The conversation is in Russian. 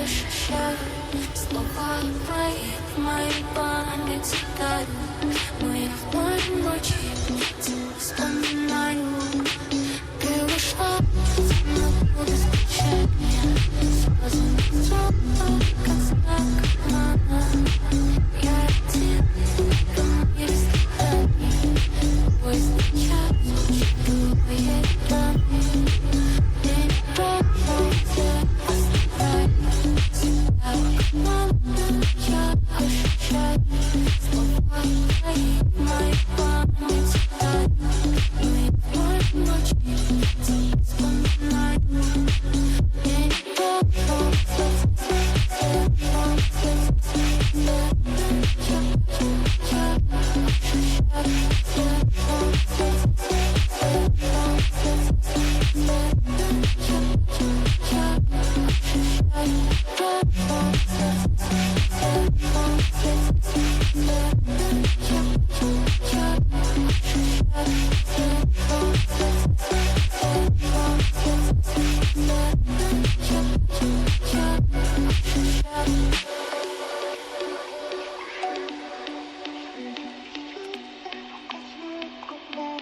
ощущаю слова мои памяти тают. Но я в моей ночи тебя вспоминаю. Ты ушла, но без прощания. Слезы не тёплые, как знак обмана. Я один в этом мире страданий. Твой встречает чужие раны. Ты не прощайся, оставляй себя как мама. Я ощущаю слова мои памяти тают. Но я в моей ночи тебя вспоминаю. Ты не оставляю себя как мама.